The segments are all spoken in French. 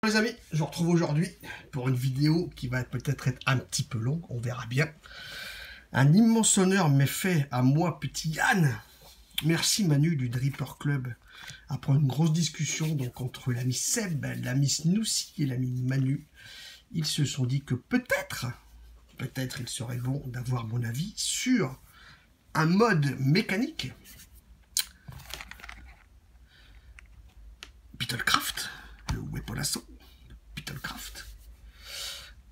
Les amis, je vous retrouve aujourd'hui pour une vidéo qui va peut-être être un petit peu longue, on verra bien. Un immense honneur m'est fait à moi, petit Yann. Merci Manu du Dripper Club. Après une grosse discussion donc entre l'ami Seb, l'ami Snoussi et l'ami Manu, ils se sont dit que peut-être il serait bon d'avoir mon avis sur un mode mécanique Beetlecraft, le Weapon Assault Beetlecraft.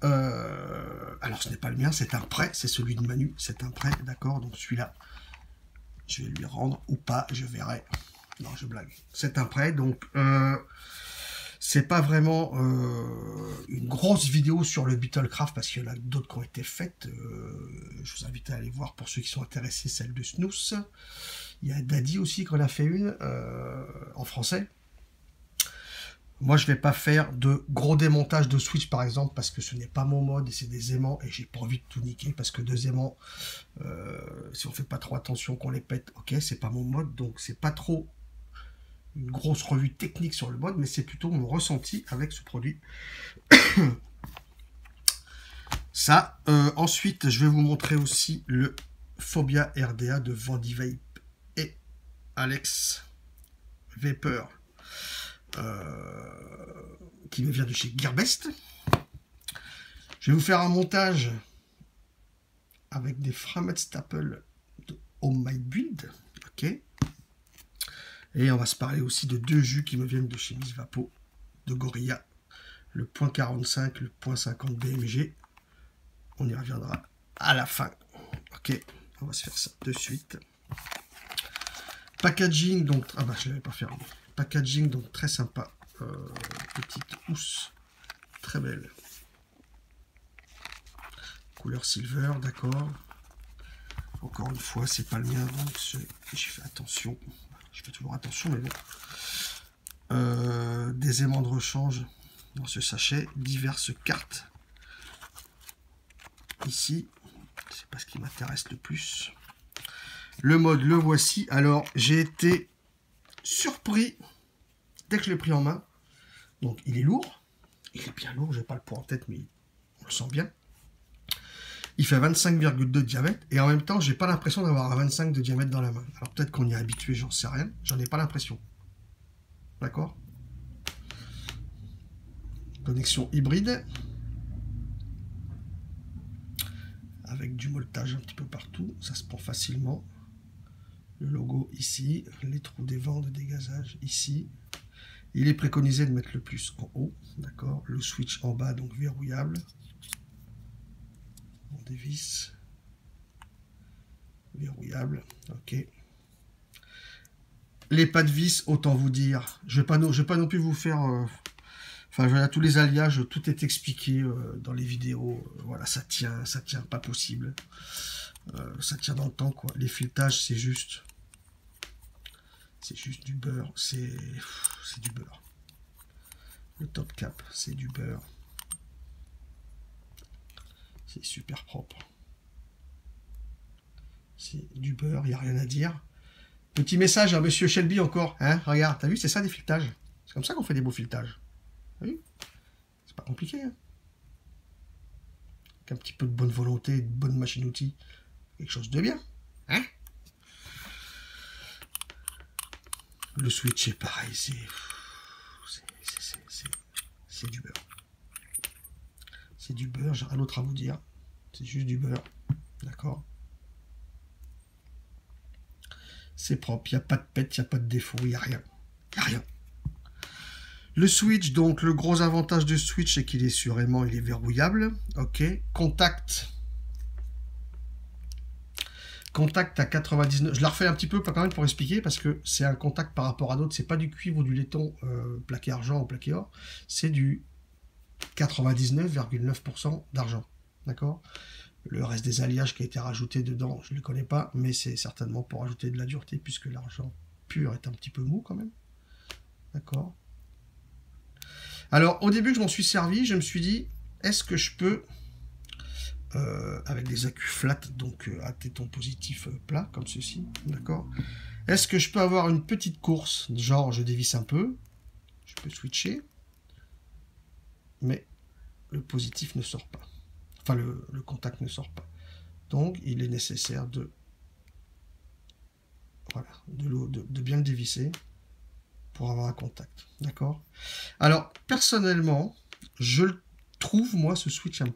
Alors ce n'est pas le mien, c'est un prêt, c'est celui de Manu, c'est un prêt, d'accord, donc celui-là, je vais lui rendre ou pas, je verrai. Non, je blague. C'est un prêt, donc c'est pas vraiment une grosse vidéo sur le Beetlecraft parce qu'il y en a d'autres qui ont été faites. Je vous invite à aller voir pour ceux qui sont intéressés, celle de Snooze. Il y a Daddy aussi qui en a fait une en français. Moi, je ne vais pas faire de gros démontage de Switch, par exemple, parce que ce n'est pas mon mode et c'est des aimants et j'ai pas envie de tout niquer parce que deux aimants, si on fait pas trop attention qu'on les pète, ok, c'est pas mon mode, donc c'est pas trop une grosse revue technique sur le mode, mais c'est plutôt mon ressenti avec ce produit. Ça. Ensuite, je vais vous montrer aussi le Phobia RDA de Vandivape et Alex Vapor. Qui me vient de chez Gearbest. Je vais vous faire un montage avec des Framet Staple de Home My Build, ok. Et on va se parler aussi de deux jus qui me viennent de chez Miss Vapo, de Gorilla, le .45, le .50 BMG. On y reviendra à la fin, ok. On va se faire ça de suite. Packaging, donc ah bah je l'avais pas fermé. Packaging, donc très sympa. Petite housse, très belle. Couleur silver, d'accord. Encore une fois, c'est pas le mien, donc j'ai fait attention. Je fais toujours attention, mais bon. Des aimants de rechange dans ce sachet. Diverses cartes. Ici, c'est pas ce qui m'intéresse le plus. Le mode, le voici. Alors, j'ai été surpris dès que je l'ai pris en main. Donc il est lourd, il est bien lourd, j'ai pas le poids en tête, mais on le sent bien. Il fait 25,2 de diamètre, et en même temps, j'ai pas l'impression d'avoir un 25 de diamètre dans la main. Alors peut-être qu'on y est habitué, j'en sais rien, j'en ai pas l'impression. D'accord? Connexion hybride, avec du molletage un petit peu partout, ça se prend facilement. Le logo ici, les trous des vents de dégazage ici. Il est préconisé de mettre le plus en haut, d'accord. Le switch en bas, donc verrouillable. On dévisse. Verrouillable, ok. Les pas de vis, autant vous dire, je ne vais pas non plus vous faire... Enfin, voilà, tous les alliages, tout est expliqué dans les vidéos. Voilà, ça tient, pas possible. Ça tient dans le temps, quoi. Les filetages, c'est juste du beurre, c'est du beurre. Le top cap, c'est du beurre. C'est super propre. C'est du beurre, il n'y a rien à dire. Petit message à Monsieur Shelby encore. Hein, regarde, t'as vu, c'est ça des filetages. C'est comme ça qu'on fait des beaux filetages. Oui, c'est pas compliqué. Hein. Avec un petit peu de bonne volonté, de bonne machine-outil, quelque chose de bien. Hein. Le switch est pareil, c'est du beurre. C'est du beurre, j'ai rien d'autre à vous dire. C'est juste du beurre. D'accord? C'est propre, il n'y a pas de pète, il n'y a pas de défaut, il n'y a rien. Il n'y a rien. Le switch, donc le gros avantage de switch, c'est qu'il est sur aimant, il est verrouillable. Ok. Contact à 99. Je la refais un petit peu quand même pour expliquer parce que c'est un contact par rapport à d'autres. C'est pas du cuivre ou du laiton plaqué argent ou plaqué or. C'est du 99,9% d'argent. D'accord? Le reste des alliages qui a été rajouté dedans, je ne le connais pas, mais c'est certainement pour ajouter de la dureté puisque l'argent pur est un petit peu mou quand même. D'accord? Alors au début je m'en suis servi, je me suis dit, est-ce que je peux... avec des accus flat, donc à téton positif plat, comme ceci, d'accord. Est-ce que je peux avoir une petite course, genre je dévisse un peu, je peux switcher, mais le positif ne sort pas. Enfin, le contact ne sort pas. Donc, il est nécessaire de, voilà, de bien le dévisser pour avoir un contact. D'accord? Alors, personnellement, je le trouve, moi, ce switch un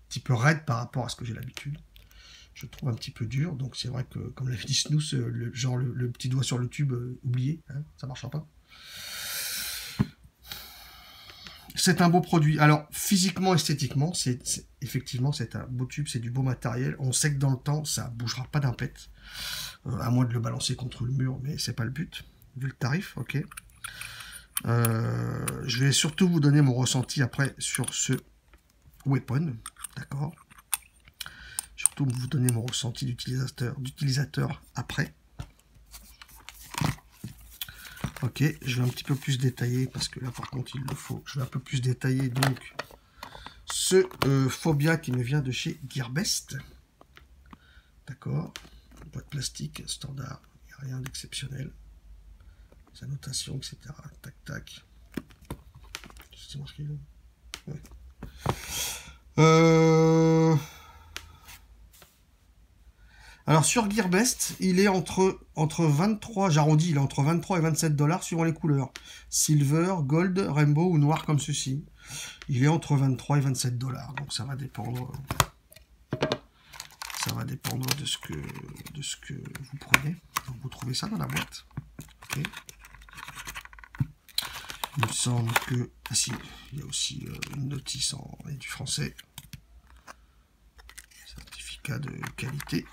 petit peu raide par rapport à ce que j'ai l'habitude. Je le trouve un petit peu dur. Donc, c'est vrai que, comme l'avait dit Snooze, le petit doigt sur le tube, oublié, hein, ça ne marchera pas. C'est un beau produit. Alors, physiquement, esthétiquement, effectivement, c'est un beau tube, c'est du beau matériel. On sait que dans le temps, ça ne bougera pas d'un pet. À moins de le balancer contre le mur, mais c'est pas le but, vu le tarif, ok. Je vais surtout vous donner mon ressenti après sur ce weapon, d'accord. Surtout vous donner mon ressenti d'utilisateur après. Ok, je vais un petit peu plus détailler, parce que là par contre il le faut. Je vais un peu plus détailler donc ce Phobia qui me vient de chez Gearbest. D'accord, boîte plastique, standard, il n'y a rien d'exceptionnel. Les annotations, etc. Tac, tac. C'est marqué là. Ouais. Alors sur Gearbest, il est entre 23, j'arrondis, il est entre 23 et 27 $ suivant les couleurs. Silver, gold, rainbow ou noir comme ceci. Il est entre 23 et 27 $. Donc ça va dépendre. Ça va dépendre de ce que vous prenez. Donc vous trouvez ça dans la boîte. Okay. Il me semble que... Ah si, il y a aussi une notice et du français. Certificat de qualité.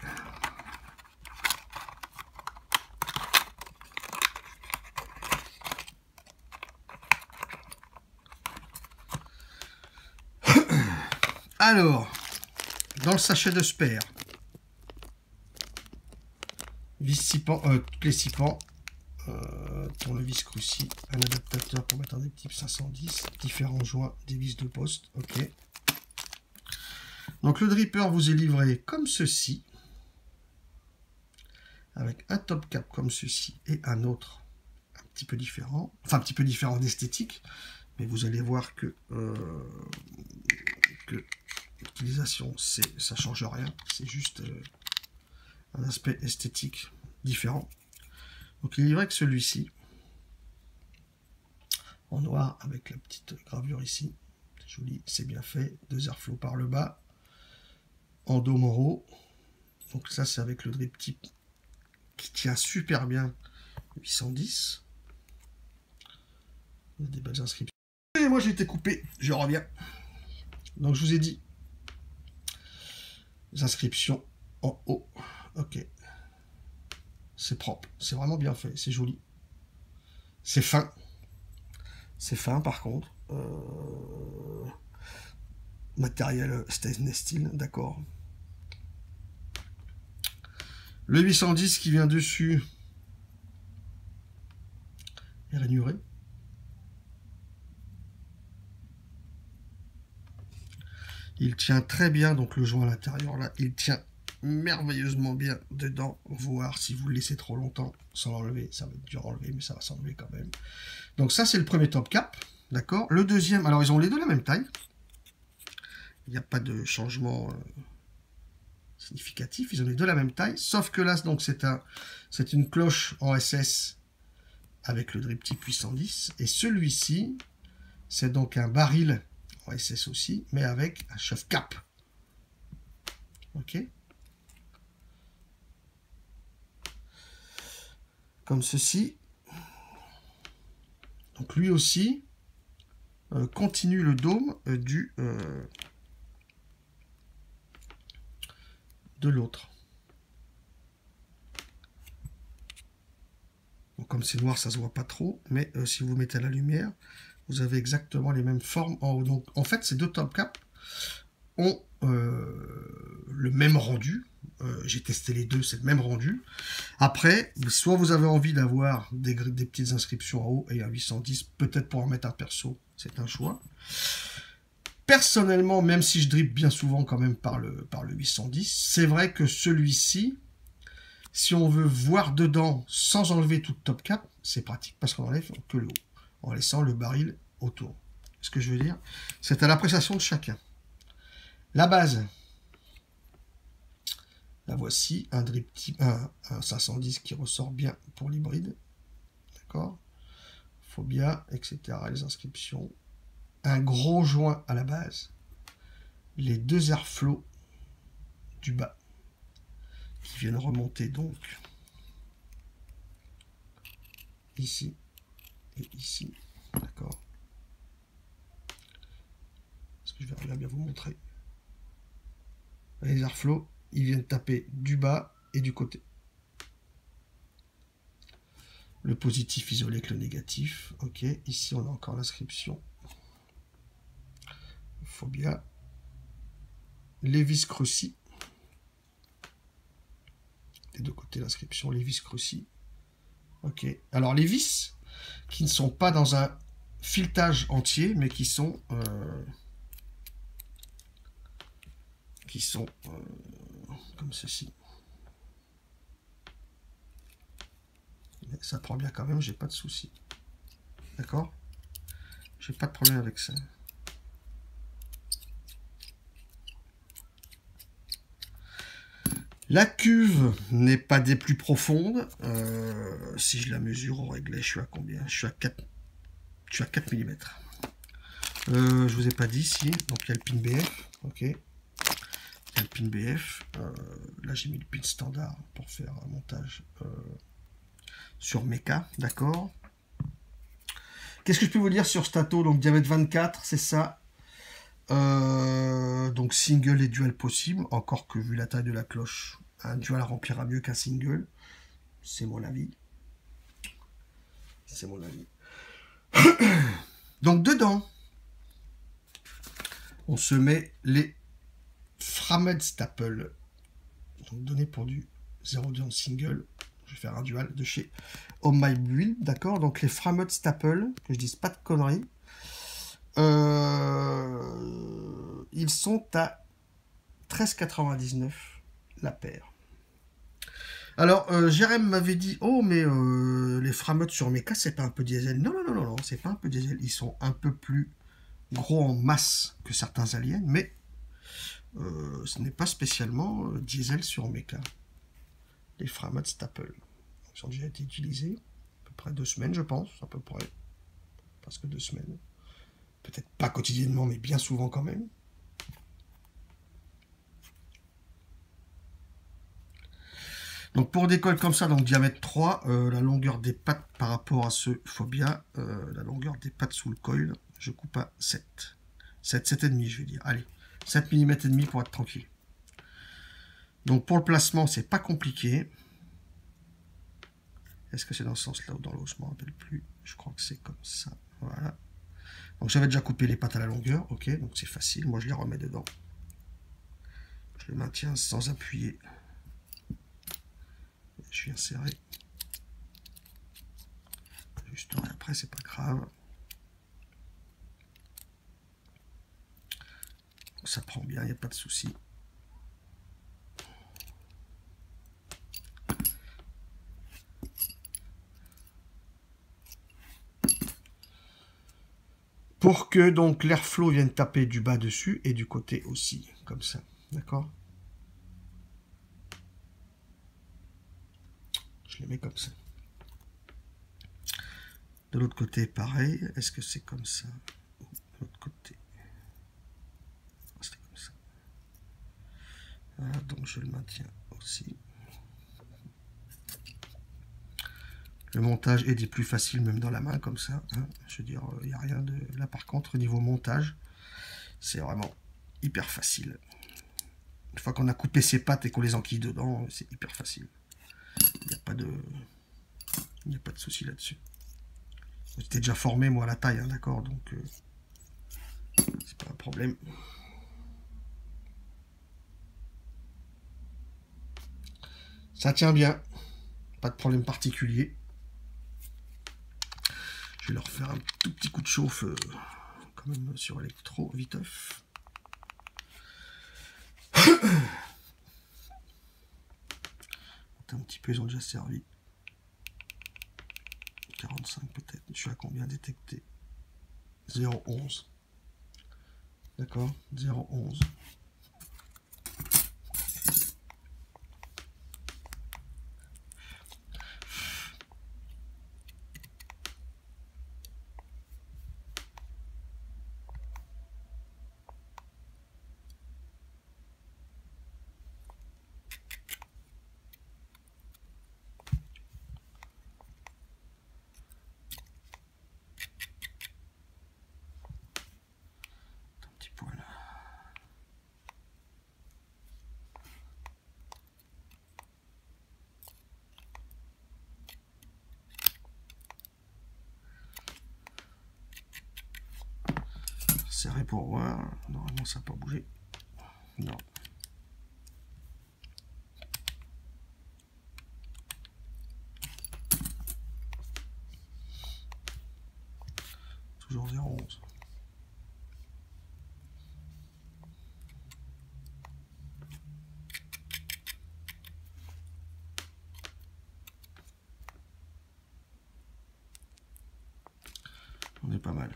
Alors, dans le sachet de spare, vis 6 pans, toutes les 6 pans, pour le vis cruci, un adaptateur pour mettre un type 510, différents joints, des vis de poste, ok. Donc le dripper vous est livré comme ceci, avec un top cap comme ceci et un autre un petit peu différent, enfin un petit peu différent d'esthétique, mais vous allez voir que l'utilisation, ça change rien, c'est juste un aspect esthétique différent. Donc il est vrai que celui-ci, en noir avec la petite gravure ici, c'est joli, c'est bien fait, 2 airflow par le bas, en dos Moro. Donc ça c'est avec le drip type qui tient super bien 810. Il y a des belles inscriptions. Et moi j'ai été coupé, je reviens. Donc je vous ai dit, les inscriptions en haut, ok. C'est propre, c'est vraiment bien fait, c'est joli. C'est fin. C'est fin par contre. Matériel stainless steel, d'accord. Le 810 qui vient dessus est rainuré. Il tient très bien, donc le joint à l'intérieur là, il tient merveilleusement bien dedans, voire si vous le laissez trop longtemps sans l'enlever, ça va être dur à enlever, mais ça va s'enlever quand même. Donc ça c'est le premier top cap, d'accord. Le deuxième, alors ils ont les deux la même taille, il n'y a pas de changement significatif, ils ont les deux la même taille, sauf que là donc c'est une cloche en SS avec le drip type 810, et celui-ci c'est donc un baril en SS aussi, mais avec un chef cap. Ok. Comme ceci. Donc lui aussi continue le dôme de l'autre. Donc comme c'est noir, ça se voit pas trop, mais si vous mettez à la lumière, vous avez exactement les mêmes formes en haut. Donc en fait, ces deux top caps ont le même rendu. J'ai testé les deux, c'est le même rendu. Après, soit vous avez envie d'avoir des petites inscriptions en haut et un 810, peut-être pour en mettre un perso, c'est un choix. Personnellement, même si je drip bien souvent quand même par le 810, c'est vrai que celui-ci, si on veut voir dedans sans enlever tout le top cap, c'est pratique parce qu'on enlève que le haut, en laissant le baril autour. ce que je veux dire. C'est à l'appréciation de chacun. La base, la voici, un drip type, un 510 qui ressort bien pour l'hybride. D'accord. Phobia, etc. Les inscriptions. Un gros joint à la base. Les deux airflows du bas qui viennent remonter donc ici et ici. D'accord. Est-ce que je vais bien vous montrer? Les airflows, ils viennent taper du bas et du côté. Le positif isolé avec le négatif. Ok, ici on a encore l'inscription Phobia. Les vis Cruci. Des deux côtés l'inscription les vis Cruci. Ok, alors les vis qui ne sont pas dans un filetage entier, mais qui sont comme ceci. Mais ça prend bien quand même, j'ai pas de souci. D'accord? J'ai pas de problème avec ça. La cuve n'est pas des plus profondes. Si je la mesure au réglé, je suis à combien? Je suis à 4 mm. Je vous ai pas dit ici. Donc il y a le pin BF. Ok. Il y a le pin BF. Là j'ai mis le pin standard pour faire un montage sur Mecha. D'accord. Qu'est-ce que je peux vous dire sur Stato? Donc diamètre 24, c'est ça. Donc single et dual possible. Encore que vu la taille de la cloche, un dual remplira mieux qu'un single. C'est mon avis. C'est mon avis. Donc dedans, on se met les Framed Staple. Donc donné pour du 0,2 en single. Je vais faire un dual de chez Oh My Build. D'accord. Donc les Framed Staple, que je dise pas de conneries. Ils sont à 13,99 la paire. Alors, Jérém m'avait dit, oh, mais les Frameutes sur Mecha, c'est pas un peu diesel. Non, non, non, non, non, c'est pas un peu diesel. Ils sont un peu plus gros en masse que certains aliens, mais ce n'est pas spécialement diesel sur Mecha. Les Frameutes Staple. Ils ont déjà été utilisés à peu près 2 semaines, je pense, à peu près. Parce que 2 semaines. Peut-être pas quotidiennement, mais bien souvent quand même. Donc pour des cols comme ça, donc diamètre 3, la longueur des pattes par rapport à ce Phobia, la longueur des pattes sous le coil, je coupe à 7. 7,5 je vais dire. Allez, 7 mm et demi pour être tranquille. Donc pour le placement, c'est pas compliqué. Est-ce que c'est dans ce sens-là ou dans l'autre? Je ne me rappelle plus. Je crois que c'est comme ça. Voilà. Donc j'avais déjà coupé les pattes à la longueur. Ok, donc c'est facile. Moi je les remets dedans. Je les maintiens sans appuyer. Je viens serrer. Juste après, c'est pas grave. Ça prend bien, il n'y a pas de souci. Pour que donc l'airflow vienne taper du bas dessus et du côté aussi, comme ça. D'accord? Je les mets comme ça. De l'autre côté, pareil. Est-ce que c'est comme ça? De l'autre côté. C'est comme ça. Voilà, donc je le maintiens aussi. Le montage est des plus faciles, même dans la main, comme ça. Hein. Je veux dire, il n'y a rien de... Là, par contre, au niveau montage, c'est vraiment hyper facile. Une fois qu'on a coupé ses pattes et qu'on les enquille dedans, c'est hyper facile. Il n'y a pas de... Il n'y a pas de souci là-dessus. J'étais déjà formé, moi, à la taille, hein, d'accord, donc c'est pas un problème. Ça tient bien, pas de problème particulier. Je vais leur faire un tout petit coup de chauffe, quand même, sur électro, viteuf. Un petit peu, ils ont déjà servi. 45 peut-être. Je suis à combien détecté? 0,11. D'accord, 0,11. Un petit poil. Serré pour voir. Normalement, ça n'a pas bougé. Non. Toujours 0,11. On est pas mal.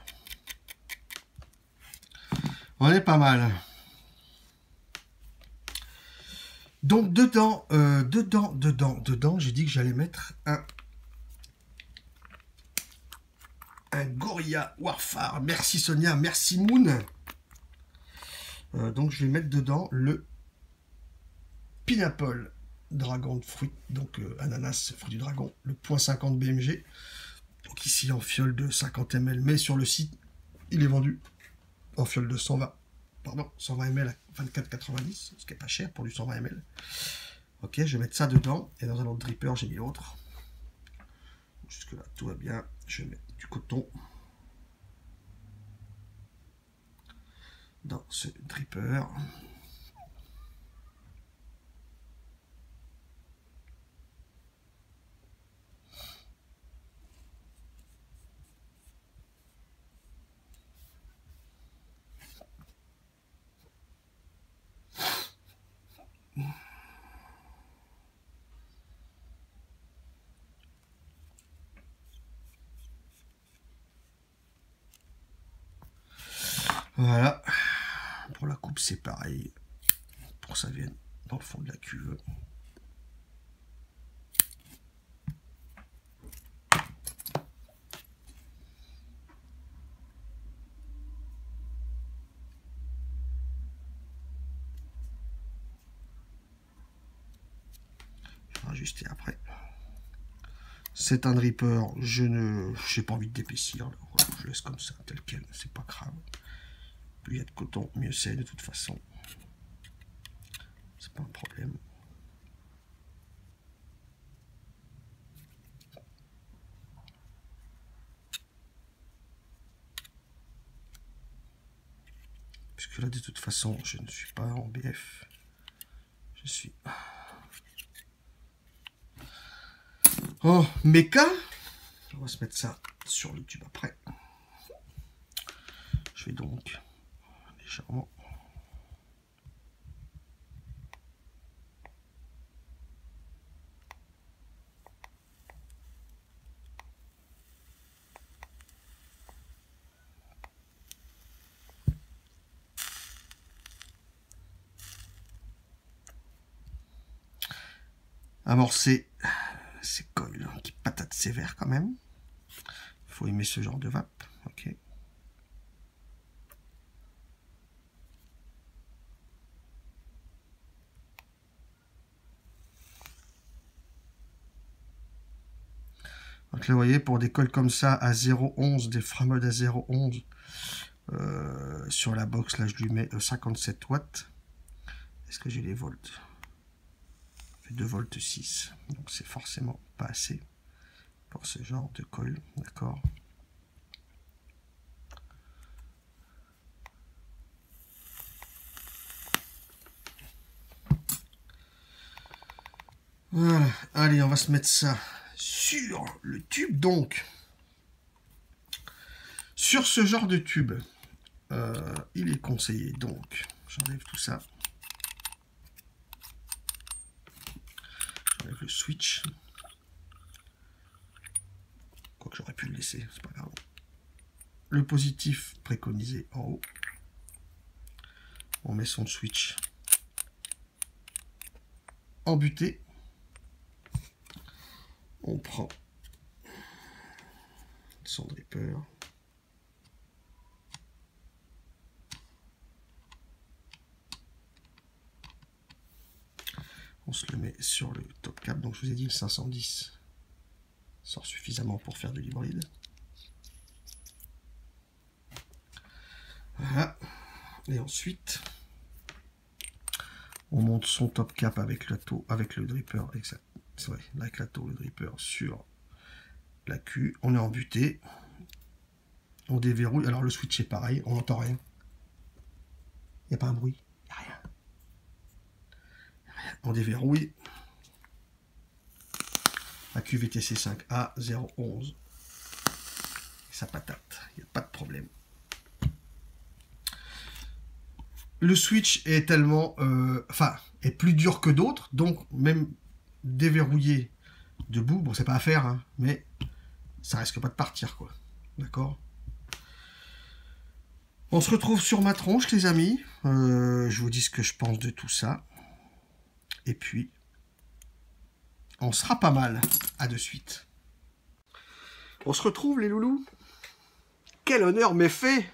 On est pas mal. Donc dedans, j'ai dit que j'allais mettre un Gorilla Warfare. Merci Sonia, merci Moon. Donc je vais mettre dedans le Pineapple Dragon de fruit, donc ananas, fruit du dragon, le 0.50 BMG. Donc ici en fiole de 50 ml, mais sur le site, il est vendu en fiole de 120 ml à 24,90, ce qui n'est pas cher pour du 120 ml. Ok, je vais mettre ça dedans, et dans un autre dripper, j'ai mis l'autre. Jusque là, tout va bien. Je vais mettre du coton dans ce dripper. Voilà. Pour la coupe, c'est pareil. Pour que ça vienne dans le fond de la cuve. Je vais ajuster après. C'est un dripper. Je n'ai pas envie de d'épaissir. Voilà, je laisse comme ça, tel quel. C'est pas grave. Plus il y a de coton, mieux c'est de toute façon. C'est pas un problème. Puisque là, de toute façon, je ne suis pas en BF. Je suis... Oh, méca. On va se mettre ça sur le tube après. Je vais donc légèrement... amorcer ces coils qui patatent sévère quand même. Il faut aimer ce genre de vape. Ok. Donc là, vous voyez, pour des coils comme ça à 0,11, des frameaux à 0,11, sur la box, là, je lui mets 57 watts. Est-ce que j'ai les volts? 2 volts 6. Donc c'est forcément pas assez pour ce genre de coil. D'accord. Voilà. Allez, on va se mettre ça sur le tube. Donc, sur ce genre de tube, il est conseillé. Donc, j'enlève tout ça. J'enlève le switch. Quoique j'aurais pu le laisser, c'est pas grave. Le positif préconisé en haut. On met son switch embuté. On prend son dripper. On se le met sur le top cap. Donc je vous ai dit le 510 sort suffisamment pour faire de l'hybride. Voilà. Et ensuite, on monte son top cap avec la taux, avec le dripper, exact. C'est vrai, avec la taux, le dripper sur la Q. On est embuté. On déverrouille. Alors le switch est pareil, on n'entend rien. Il n'y a pas un bruit. Il n'y a rien. On déverrouille. La QVTC5A 011. Ça patate, il n'y a pas de problème. Le switch est tellement, est plus dur que d'autres, donc même déverrouiller debout, bon c'est pas à faire, hein, mais ça risque pas de partir quoi, d'accord. On se retrouve sur ma tronche les amis, je vous dis ce que je pense de tout ça, et puis on sera pas mal, à de suite. On se retrouve les loulous, quel honneur m'est fait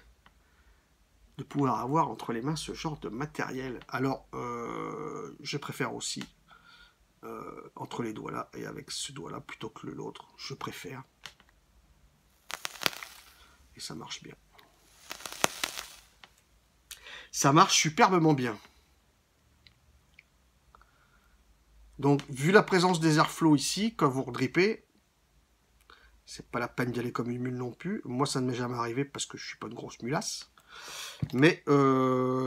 de pouvoir avoir entre les mains ce genre de matériel. Alors, je préfère aussi entre les doigts là et avec ce doigt là plutôt que l'autre. Je préfère. Et ça marche bien. Ça marche superbement bien. Donc, vu la présence des airflows ici, quand vous redrippez, c'est pas la peine d'y aller comme une mule non plus. Moi, ça ne m'est jamais arrivé parce que je suis pas une grosse mulasse. Mais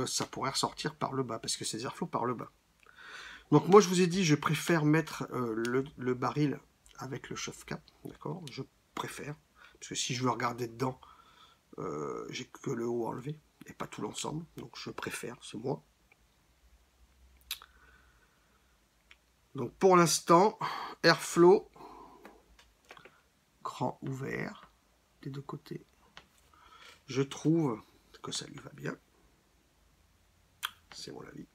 ça pourrait ressortir par le bas, parce que c'est des airflows par le bas. Donc moi je vous ai dit, je préfère mettre le baril avec le chauffe cap, d'accord? Je préfère, parce que si je veux regarder dedans, j'ai que le haut enlevé, et pas tout l'ensemble, donc je préfère, c'est moi. Donc pour l'instant, airflow, grand ouvert, des deux côtés. Je trouve que ça lui va bien. C'est mon avis.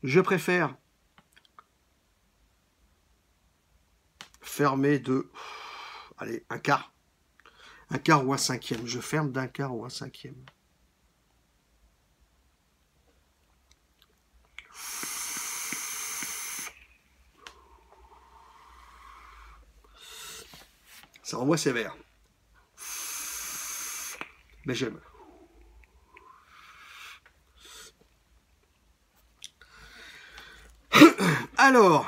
Je préfère fermer de, allez, un quart ou un cinquième. Je ferme d'un quart ou un cinquième. Ça envoie sévère. Mais j'aime. Alors,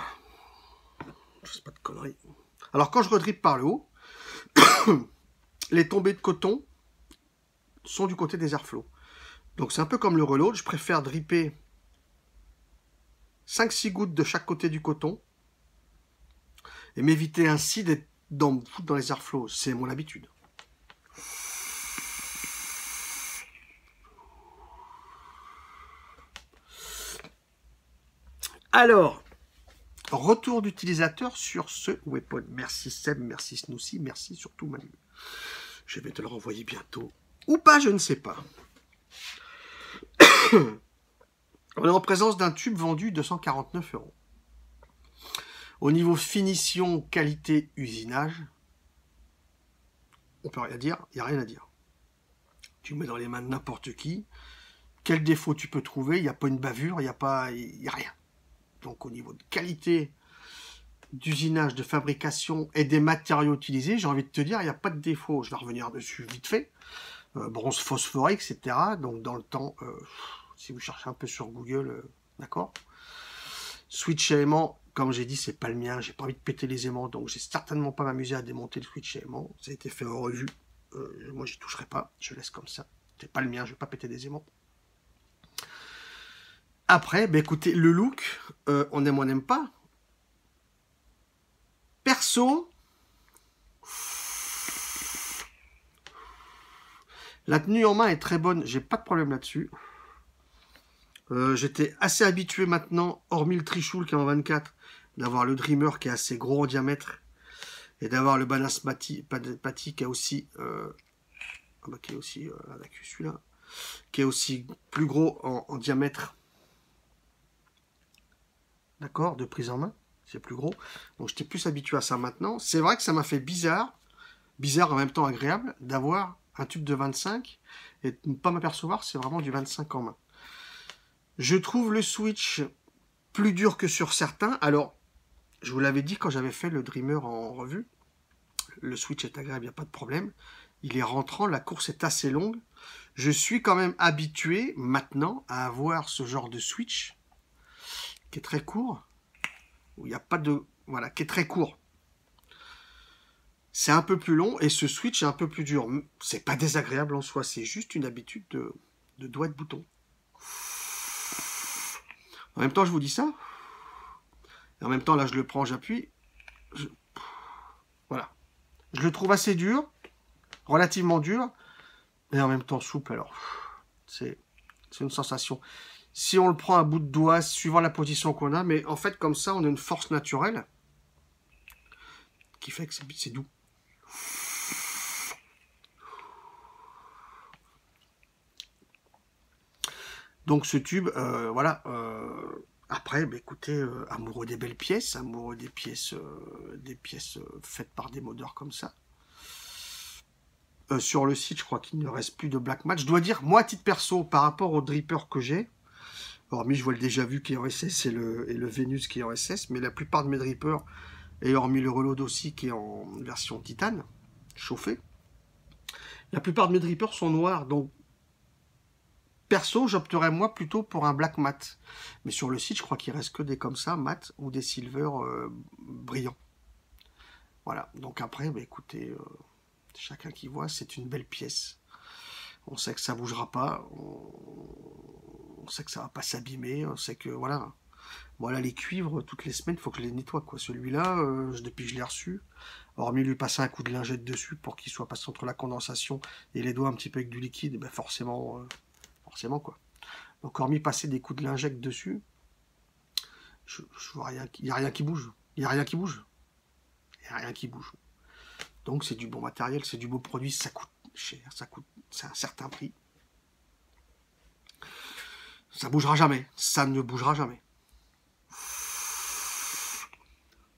je sais pas de conneries. Alors quand je redrippe par le haut, les tombées de coton sont du côté des airflows. Donc c'est un peu comme le reload, je préfère dripper 5-6 gouttes de chaque côté du coton et m'éviter ainsi d'être dans les airflows. C'est mon habitude. Alors, retour d'utilisateur sur ce weapon. Merci Seb, merci Snoozy, merci surtout Manu. Je vais te le renvoyer bientôt. Ou pas, je ne sais pas. On est en présence d'un tube vendu 249 €. Au niveau finition, qualité, usinage, on peut rien dire, il n'y a rien à dire. Tu mets dans les mains de n'importe qui. Quel défaut tu peux trouver? Il n'y a pas une bavure, il n'y a rien. Donc au niveau de qualité, d'usinage, de fabrication et des matériaux utilisés, j'ai envie de te dire, il n'y a pas de défaut. Je vais revenir dessus vite fait. Bronze phosphorique, etc. Donc dans le temps, si vous cherchez un peu sur Google, d'accord. Switch aimant, comme j'ai dit, c'est pas le mien. J'ai pas envie de péter les aimants, donc j'ai certainement pas m'amuser à démonter le switch aimant. Ça a été fait en revue. Moi, j'y toucherai pas. Je laisse comme ça. C'est pas le mien. Je vais pas péter des aimants. Après, bah, écoutez, le look, on aime ou on n'aime pas. Perso, la tenue en main est très bonne. J'ai pas de problème là-dessus. J'étais assez habitué maintenant, hormis le Trichoul qui est en 24, d'avoir le Dreamer qui est assez gros en diamètre et d'avoir le Banasmati qui est aussi, qui est aussi avec celui-là, qui est aussi plus gros en diamètre. D'accord, de prise en main, c'est plus gros. Donc j'étais plus habitué à ça maintenant. C'est vrai que ça m'a fait bizarre en même temps agréable, d'avoir un tube de 25 et de ne pas m'apercevoir, c'est vraiment du 25 en main. Je trouve le Switch plus dur que sur certains. Alors, je vous l'avais dit quand j'avais fait le Dreamer en revue, le Switch est agréable, il n'y a pas de problème. Il est rentrant, la course est assez longue. Je suis quand même habitué maintenant à avoir ce genre de Switch qui est très court, où il n'y a pas de... Voilà, qui est très court. C'est un peu plus long et ce Switch est un peu plus dur. C'est pas désagréable en soi, c'est juste une habitude de doigt de bouton. En même temps, je vous dis ça. Et en même temps, là, je le prends, j'appuie. Voilà. Je le trouve assez dur, relativement dur, et en même temps souple. Alors, c'est une sensation. Si on le prend à bout de doigt, suivant la position qu'on a, mais en fait, comme ça, on a une force naturelle qui fait que c'est doux. Donc ce tube, voilà. Après, bah, écoutez, amoureux des belles pièces, amoureux des pièces faites par des modeurs comme ça. Sur le site, je crois qu'il ne reste plus de Black Matte. Je dois dire, moi, à titre perso, par rapport au Dripper que j'ai, hormis, je vois le déjà vu qui est en SS et le Venus qui est en SS, mais la plupart de mes Drippers, et hormis le Reload aussi qui est en version titane, chauffée, la plupart de mes Drippers sont noirs, donc perso, j'opterais moi plutôt pour un Black Matte. Mais sur le site, je crois qu'il reste que des comme ça, mat ou des silver brillants. Voilà, donc après, bah, écoutez, chacun qui voit, c'est une belle pièce. On sait que ça bougera pas, on sait que ça va pas s'abîmer, on sait que, voilà. Voilà, les cuivres, toutes les semaines, il faut que je les nettoie, quoi. Celui-là, depuis que je l'ai reçu, hormis lui passer un coup de lingette dessus pour qu'il soit passé entre la condensation et les doigts un petit peu avec du liquide, ben forcément, quoi. Donc, hormis passer des coups de lingette dessus, je vois rien, il n'y a rien qui bouge. Il n'y a rien qui bouge. Il n'y a rien qui bouge. Donc, c'est du bon matériel, c'est du beau produit, ça coûte cher, c'est un certain prix. Ça bougera jamais, ça ne bougera jamais.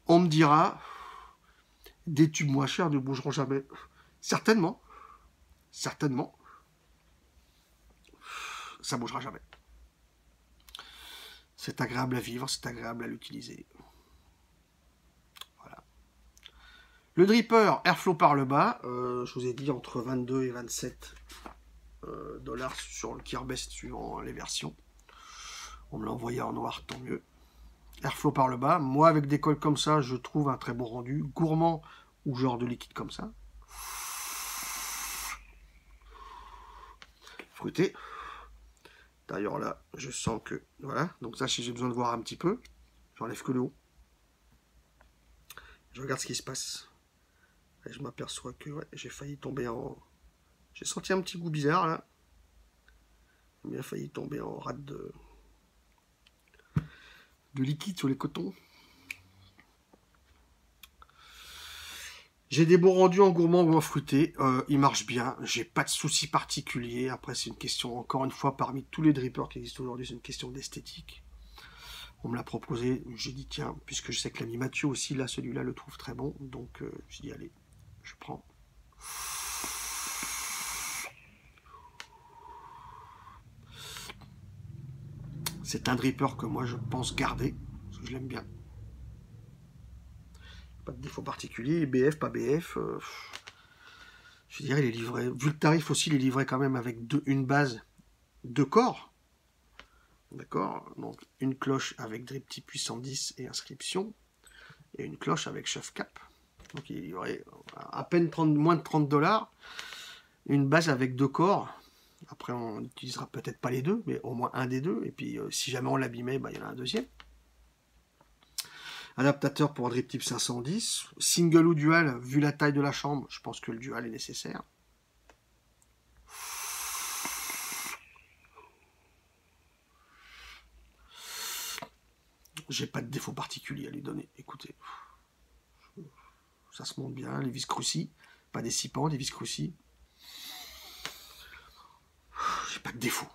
On me dira, des tubes moins chers ne bougeront jamais. Certainement, certainement, ça bougera jamais. C'est agréable à vivre, c'est agréable à l'utiliser. Voilà. Le Dripper, Airflow par le bas, je vous ai dit entre 22 et 27 dollars sur le Gearbest suivant les versions. On me l'a envoyé en noir, tant mieux. Airflow par le bas. Moi, avec des cols comme ça, je trouve un très bon rendu. Gourmand ou genre de liquide comme ça. Fruité. D'ailleurs, là, je sens que... Voilà. Donc ça, si j'ai besoin de voir un petit peu, j'enlève que le haut. Je regarde ce qui se passe. Et je m'aperçois que ouais, j'ai failli tomber en... J'ai senti un petit goût bizarre, là. J'ai bien failli tomber en rate de liquide sur les cotons. J'ai des bons rendus en gourmand ou en fruité. Il marche bien. J'ai pas de soucis particuliers. Après, c'est une question, encore une fois, parmi tous les drippers qui existent aujourd'hui, c'est une question d'esthétique. On me l'a proposé. J'ai dit, tiens, puisque je sais que l'ami Mathieu aussi, là, celui-là, le trouve très bon. Donc, j'ai dit, allez, je prends. C'est un dripper que moi, je pense garder. Parce que je l'aime bien. Pas de défaut particulier. BF, pas BF. Je dirais, il est livré. Vu le tarif aussi, il est livré quand même avec une base, 2 corps. D'accord. Donc, une cloche avec drip type 810 et inscription. Et une cloche avec chef cap. Donc, il est livré à peine moins de 30 dollars. Une base avec 2 corps. Après, on n'utilisera peut-être pas les deux, mais au moins un des deux. Et puis, si jamais on l'abîmait, bah, il y en a un deuxième. Adaptateur pour drip type 510. Single ou dual, vu la taille de la chambre, je pense que le dual est nécessaire. J'ai pas de défaut particulier à lui donner. Écoutez, ça se monte bien. Les vis crucis, pas des sipans, des vis crucis. J'ai pas de défaut.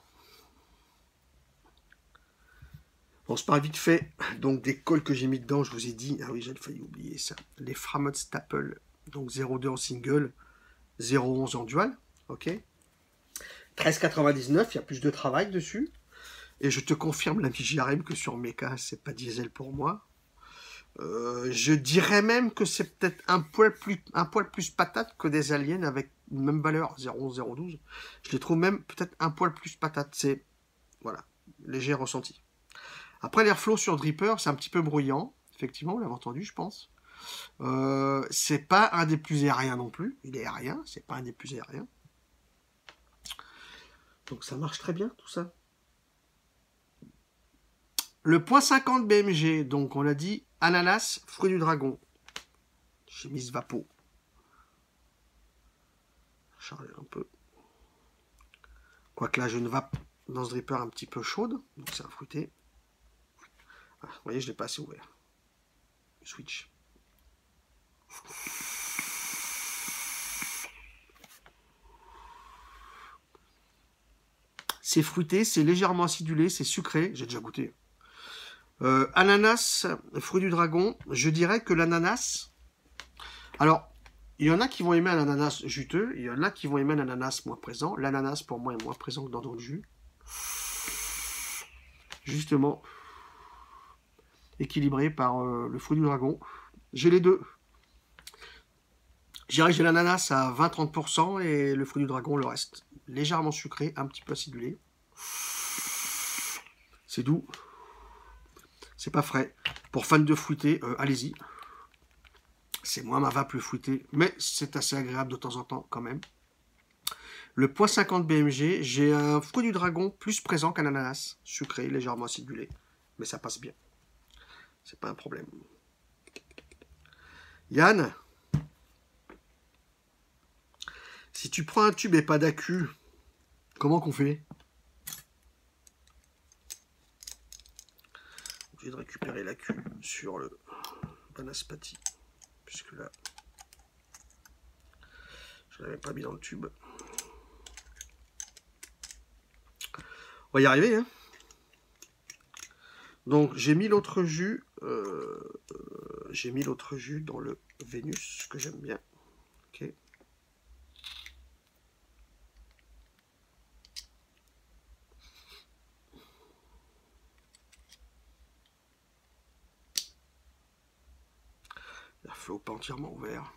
On se parle vite fait. Donc des cols que j'ai mis dedans, je vous ai dit. Ah oui, j'ai failli oublier ça. Les Framont Staple. Donc 0,2 en single, 0,11 en dual. Ok. 13,99, il y a plus de travail dessus. Et je te confirme, l'ami JRM, que sur Mecha, c'est pas diesel pour moi. Je dirais même que c'est peut-être un poil plus patate que des aliens avec une même valeur, 0,11, 0,12. Je les trouve même peut-être un poil plus patate. C'est, voilà, léger ressenti. Après, l'airflow sur Dripper, c'est un petit peu bruyant. Effectivement, vous l'avez entendu, je pense. C'est pas un des plus aériens non plus. Il est aérien, c'est pas un des plus aériens. Donc ça marche très bien, tout ça. Le point 50 BMG, donc on l'a dit, ananas, fruit du dragon. J'ai mis ce vapeau. Charger un peu. Quoique là, j'ai une vape dans ce dripper un petit peu chaude, donc c'est un fruité. Ah, vous voyez, je ne l'ai pas assez ouvert. Switch. C'est fruité, c'est légèrement acidulé, c'est sucré, j'ai déjà goûté. Ananas, fruit du dragon, je dirais que l'ananas... Alors, il y en a qui vont aimer un ananas juteux, il y en a qui vont aimer un ananas moins présent. L'ananas, pour moi, est moins présent que dans d'autres jus. Justement, équilibré par le fruit du dragon. J'ai les deux. Je dirais que j'ai l'ananas à 20-30% et le fruit du dragon, le reste. Légèrement sucré, un petit peu acidulé. C'est doux. C'est pas frais. Pour fans de fruité, allez-y. C'est moins ma vape le fruité, mais c'est assez agréable de temps en temps quand même. Le point 50 BMG, j'ai un fruit du dragon plus présent qu'un ananas. Sucré, légèrement acidulé. Mais ça passe bien. C'est pas un problème. Yann, si tu prends un tube et pas d'accu, comment qu'on fait? Je vais récupérer l'accu sur le Banaspati, puisque là, je ne l'avais pas mis dans le tube. On va y arriver, hein. Donc j'ai mis l'autre jus, dans le Vénus que j'aime bien. Ok. La flot pas entièrement ouvert.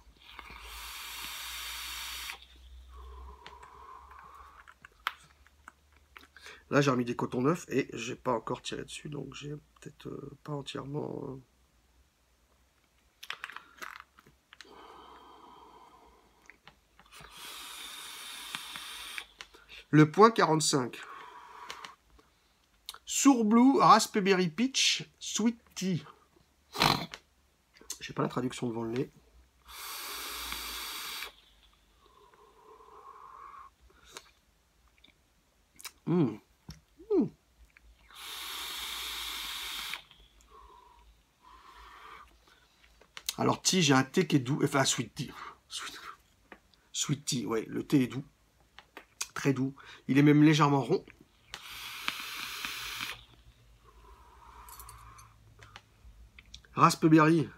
Là, j'ai remis des cotons neufs et j'ai pas encore tiré dessus, donc j'ai peut-être pas entièrement. Le point 45. Surblue Raspberry Peach Sweet Tea. J'ai pas la traduction devant le nez. Alors, tea, j'ai un thé qui est doux. Enfin, sweet tea. Sweet tea, ouais, le thé est doux. Très doux. Il est même légèrement rond. Raspberry.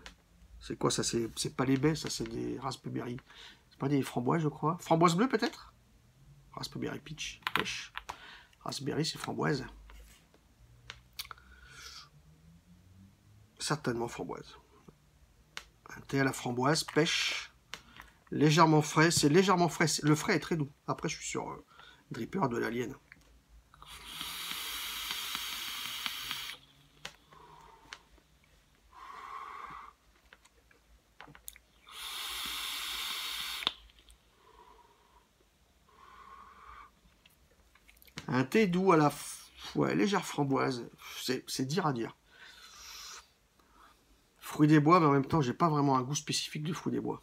C'est quoi ça? C'est pas les baies, ça, c'est des raspberry. C'est pas des framboises, je crois. Framboise bleue, peut-être? Raspberry peach. Pêche. Raspberry, c'est framboise. Certainement framboise. Un thé à la framboise, pêche. Légèrement frais. C'est légèrement frais. Le frais est très doux. Après, je suis sur Dripper de l'Alien. Un thé doux à la légère framboise. C'est dire à dire. Fruits des bois, mais en même temps, j'ai pas vraiment un goût spécifique de fruits des bois.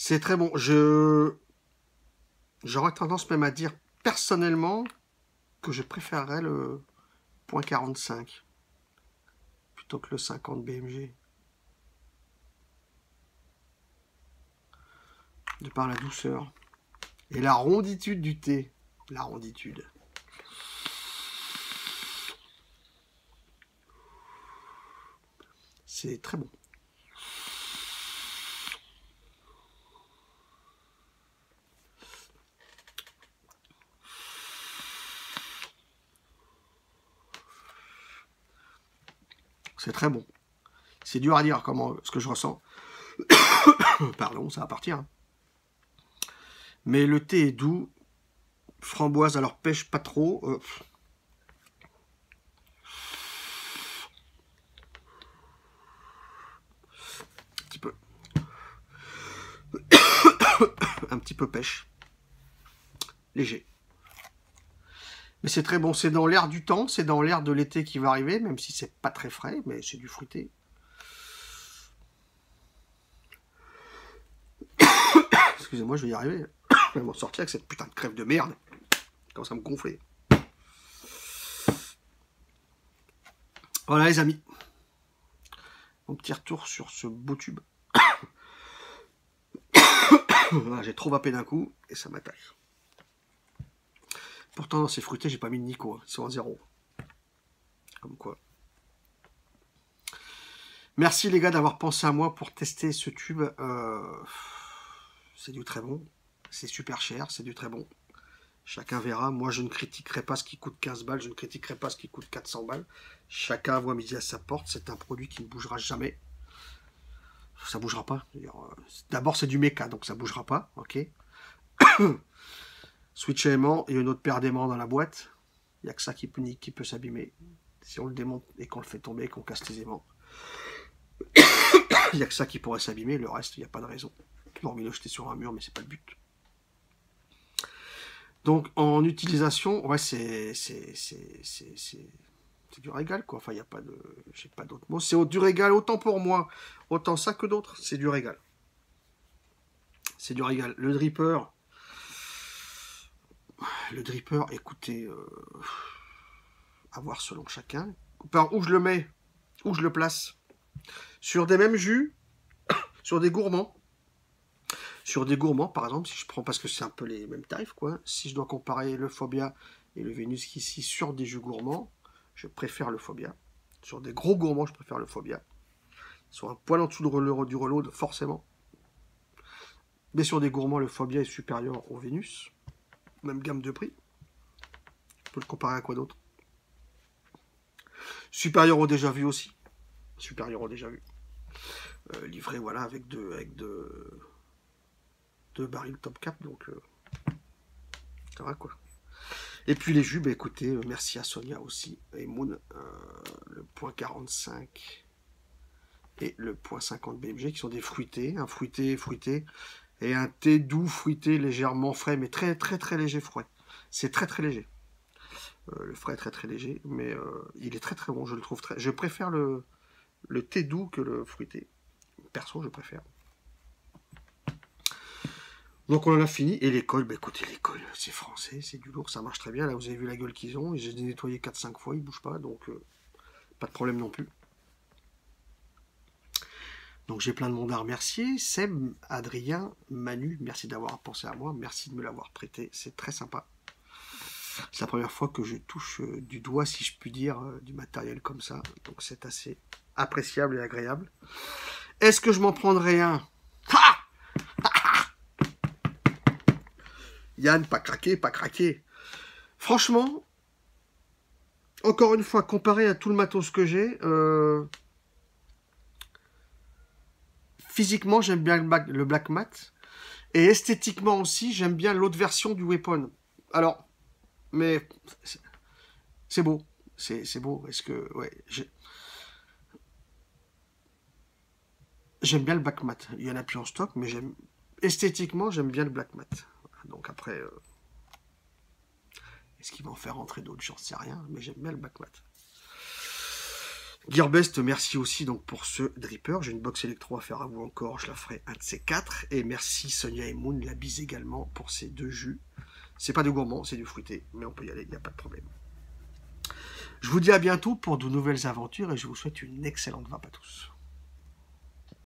C'est très bon. J'aurais tendance même à dire personnellement que je préférerais le .45 plutôt que le 50 BMG. De par la douceur. Et la ronditude du thé. La ronditude. C'est très bon. C'est très bon. C'est dur à dire comment ce que je ressens. Pardon, ça va partir. Mais le thé est doux. Framboise, alors pêche pas trop. Un petit peu. Un petit peu pêche. Léger. Mais c'est très bon. C'est dans l'air du temps. C'est dans l'air de l'été qui va arriver. Même si c'est pas très frais. Mais c'est du fruité. Excusez-moi, je vais y arriver. Je vais m'en sortir avec cette putain de crève de merde. Quand ça me gonfler. Voilà les amis. Mon petit retour sur ce beau tube. Voilà, j'ai trop vapé d'un coup et ça m'attaque. Pourtant dans ces fruités, j'ai pas mis de Nico. Ils sont à 0. Comme quoi. Merci les gars d'avoir pensé à moi pour tester ce tube. C'est du très bon. C'est super cher, c'est du très bon. Chacun verra. Moi, je ne critiquerai pas ce qui coûte 15 balles. Je ne critiquerai pas ce qui coûte 400 balles. Chacun voit midi à sa porte. C'est un produit qui ne bougera jamais. Ça bougera pas. D'abord, c'est du méca, donc ça bougera pas. Ok. Switch aimant, il y a une autre paire d'aimants dans la boîte. Il n'y a que ça qui peut s'abîmer. Si on le démonte et qu'on le fait tomber et qu'on casse les aimants. Il n'y a que ça qui pourrait s'abîmer. Le reste, il n'y a pas de raison. Hormis le jeter sur un mur, mais c'est pas le but. Donc, en utilisation, ouais, c'est du régal, quoi. Enfin, il n'y a pas de... J'ai pas d'autres mots. C'est du régal, autant pour moi, autant ça que d'autres. C'est du régal. C'est du régal. Le dripper, écoutez, à voir selon chacun. Par où je le mets, où je le place. Sur des mêmes jus, sur des gourmands. Sur des gourmands, par exemple, si je prends, parce que c'est un peu les mêmes tarifs, quoi. Si je dois comparer le Phobia et le Vénus ici sur des jus gourmands, je préfère le Phobia. Sur des gros gourmands, je préfère le Phobia. Sur un poil en dessous du reload, forcément. Mais sur des gourmands, le Phobia est supérieur au Vénus. Même gamme de prix. On peut le comparer à quoi d'autre? Supérieur au déjà vu aussi. Supérieur au déjà vu. Livré, voilà, avec deux barils top cap, donc ça va quoi. Et puis les jus, bah écoutez, merci à Sonia aussi, et Moon, le .45 et le .50 BMG, qui sont des fruités, un fruité, et un thé doux fruité, légèrement frais, mais très très très léger frais. C'est très très léger. Le frais est très très léger, mais il est très très bon, je le trouve très... Je préfère le thé doux que le fruité. Perso, je préfère. Donc on en a fini, et l'école, bah écoutez, l'école, c'est français, c'est du lourd, ça marche très bien, là vous avez vu la gueule qu'ils ont, et j'ai nettoyé 4-5 fois, ils bougent pas, donc pas de problème non plus. Donc j'ai plein de monde à remercier, Seb, Adrien, Manu, merci d'avoir pensé à moi, merci de me l'avoir prêté, c'est très sympa. C'est la première fois que je touche du doigt, si je puis dire, du matériel comme ça, donc c'est assez appréciable et agréable. Est-ce que je m'en prendrai un? Ha! Yann, pas craqué, pas craqué. Franchement, encore une fois, comparé à tout le matos que j'ai, physiquement, j'aime bien le Black Mat. Et esthétiquement aussi, j'aime bien l'autre version du Weapon. Alors, mais c'est beau. C'est beau. Est-ce que... Ouais, j'aime bien le Black Mat. Il y en a plus en stock, mais esthétiquement, j'aime bien le Black Mat. Donc après... Est-ce qu'il va en faire rentrer d'autres? J'en sais rien, mais j'aime bien le Black Mat. Gearbest, merci aussi donc pour ce dripper. J'ai une box électro à faire à vous encore, je la ferai un de ces 4. Et merci Sonia et Moon, la bise également pour ces 2 jus. C'est pas du gourmand, c'est du fruité, mais on peut y aller, il n'y a pas de problème. Je vous dis à bientôt pour de nouvelles aventures et je vous souhaite une excellente vape à tous.